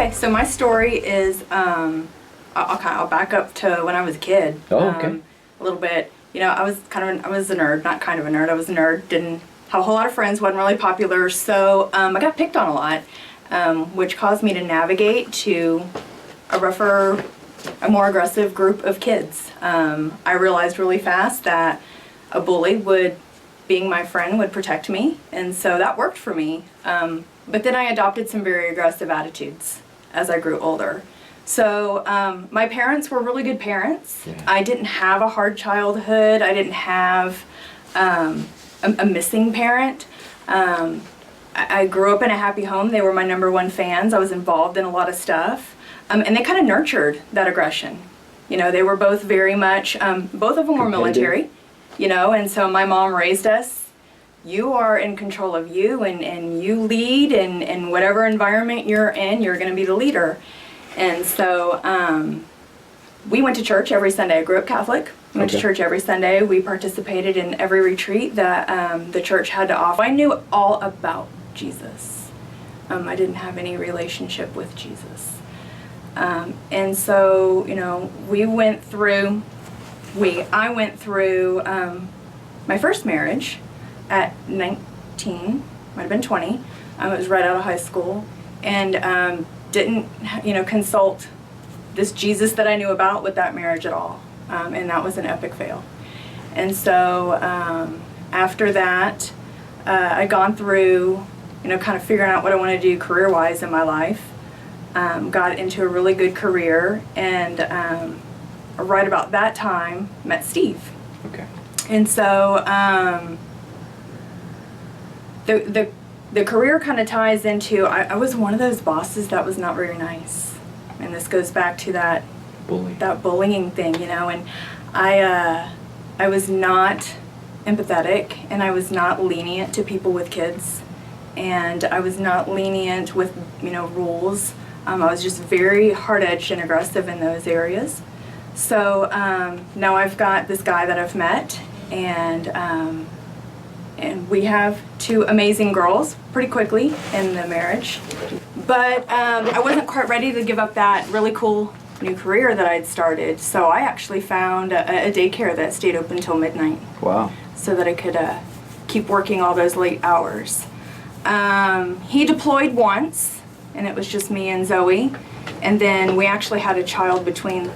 Okay, so my story is, I'll back up to when I was a kid. Oh, okay. A little bit. You know, I was a nerd, not kind of a nerd. I was a nerd, didn't have a whole lot of friends, wasn't really popular, so I got picked on a lot, which caused me to navigate to a more aggressive group of kids. I realized really fast that a bully being my friend would protect me, and so that worked for me. But then I adopted some very aggressive attitudes as I grew older. So my parents were really good parents. Yeah. I didn't have a hard childhood. I didn't have a missing parent. I grew up in a happy home. They were my #1 fans. I was involved in a lot of stuff. And they kind of nurtured that aggression. You know, they were both very much, both of them were military, you know, and so my mom raised us. You are in control of you, and you lead, and whatever environment you're in, you're going to be the leader. And so we went to church every Sunday. I grew up Catholic. We went to church every Sunday. We participated in every retreat that the church had to offer. I knew all about Jesus. I didn't have any relationship with Jesus. And so, you know, I went through my first marriage at 19, might have been 20. I was right out of high school, and didn't, you know, consult this Jesus that I knew about with that marriage at all. And that was an epic fail. And so after that, I'd gone through, you know, kind of figuring out what I want to do career-wise in my life. Got into a really good career, and right about that time met Steve. Okay. And so the career kind of ties into, I was one of those bosses that was not very nice, and this goes back to that bullying thing, you know. And I was not empathetic, and I was not lenient to people with kids, and I was not lenient with, you know, rules. I was just very hard-edged and aggressive in those areas. So now I've got this guy that I've met, and we have 2 amazing girls pretty quickly in the marriage. But I wasn't quite ready to give up that really cool new career that I'd started, so I actually found a daycare that stayed open until midnight. Wow. So that I could keep working all those late hours. He deployed once, and it was just me and Zoe. And then we actually had a child between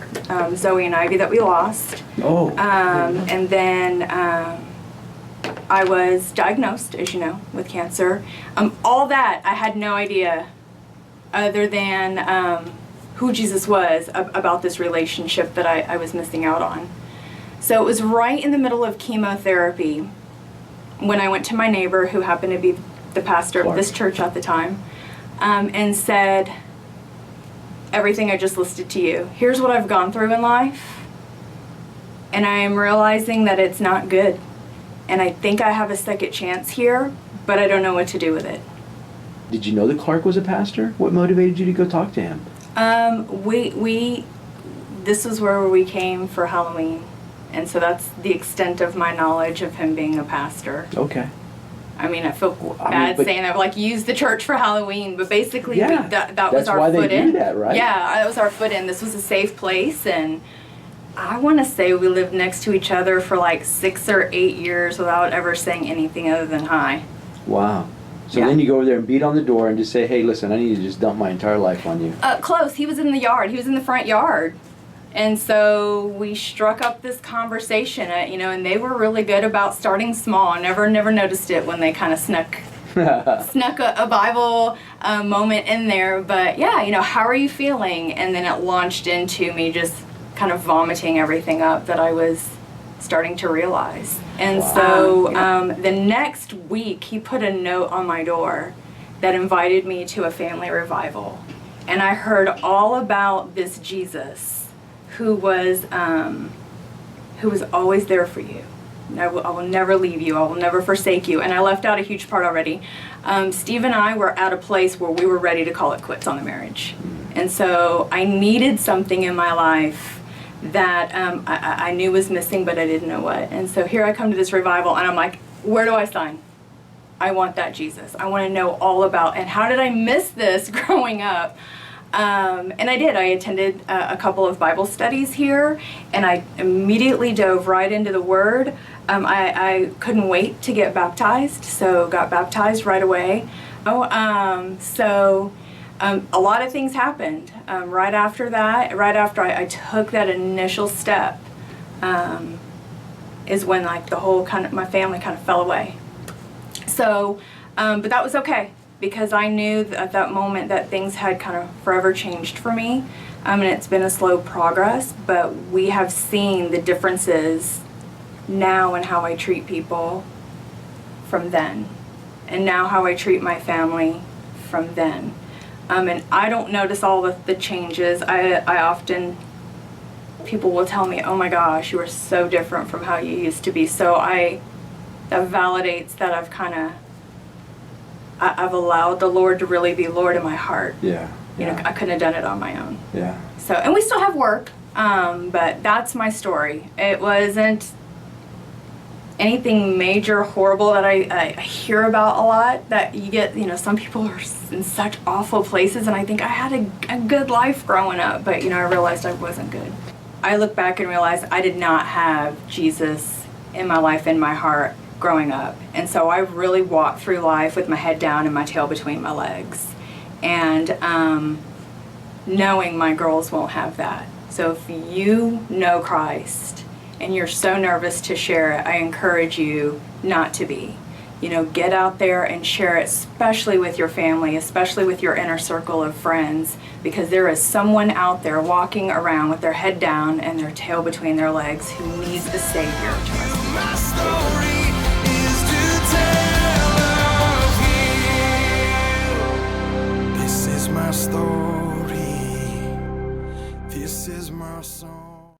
Zoe and Ivy that we lost. Oh. And then I was diagnosed, as you know, with cancer. All that, I had no idea other than who Jesus was about this relationship that I was missing out on. So it was right in the middle of chemotherapy when I went to my neighbor, who happened to be the pastor of this church at the time, and said, everything I just listed to you. Here's what I've gone through in life, and I am realizing that it's not good. And I think I have a second chance here, but I don't know what to do with it. Did you know that Clark was a pastor? What motivated you to go talk to him? This was where we came for Halloween, and so that's the extent of my knowledge of him being a pastor. Okay. I mean, I feel bad saying that, like, use the church for Halloween, but basically that was our foot in. That's why they do that, right? Yeah, that was our foot in. This was a safe place, and I want to say we lived next to each other for like 6 or 8 years without ever saying anything other than hi. Wow. So then you go over there and beat on the door and just say, hey, listen, I need to just dump my entire life on you. Close. He was in the yard. He was in the front yard. And so we struck up this conversation, you know, and they were really good about starting small. I never noticed it when they kind of snuck a Bible moment in there. But yeah, you know, how are you feeling? And then it launched into me just kind of vomiting everything up that I was starting to realize. And so the next week, he put a note on my door that invited me to a family revival. And I heard all about this Jesus who was always there for you. I will never leave you. I will never forsake you. And I left out a huge part already. Steve and I were at a place where we were ready to call it quits on the marriage. And so I needed something in my life that I knew was missing, but I didn't know what. And so here I come to this revival, and I'm like, where do I sign? I want that Jesus. I want to know all about, and how did I miss this growing up? And I did. I attended a couple of Bible studies here, and I immediately dove right into the Word. I couldn't wait to get baptized, so got baptized right away. A lot of things happened right after that. Right after I took that initial step, is when like the whole my family kind of fell away. So, but that was okay, because I knew at that moment that things had kind of forever changed for me. And it's been a slow progress, but we have seen the differences now in how I treat people from then, and now how I treat my family from then. And I don't notice all the changes. I often, people will tell me, oh my gosh, you are so different from how you used to be. So that validates that I've allowed the Lord to really be Lord in my heart. Yeah. You know, I couldn't have done it on my own. Yeah. So, and we still have work, but that's my story. It wasn't anything major, horrible that I hear about a lot, that you get, you know, some people are in such awful places, and I think I had a good life growing up, but, you know, I realized I wasn't good. I look back and realize I did not have Jesus in my life, in my heart, growing up. And so I really walked through life with my head down and my tail between my legs. And knowing my girls won't have that. So if you know Christ and you're so nervous to share it, I encourage you not to be. You know, get out there and share it, especially with your family, especially with your inner circle of friends, because there is someone out there walking around with their head down and their tail between their legs who needs the Savior to rescue them. My story is to tell of Him. This is my story. This is my song.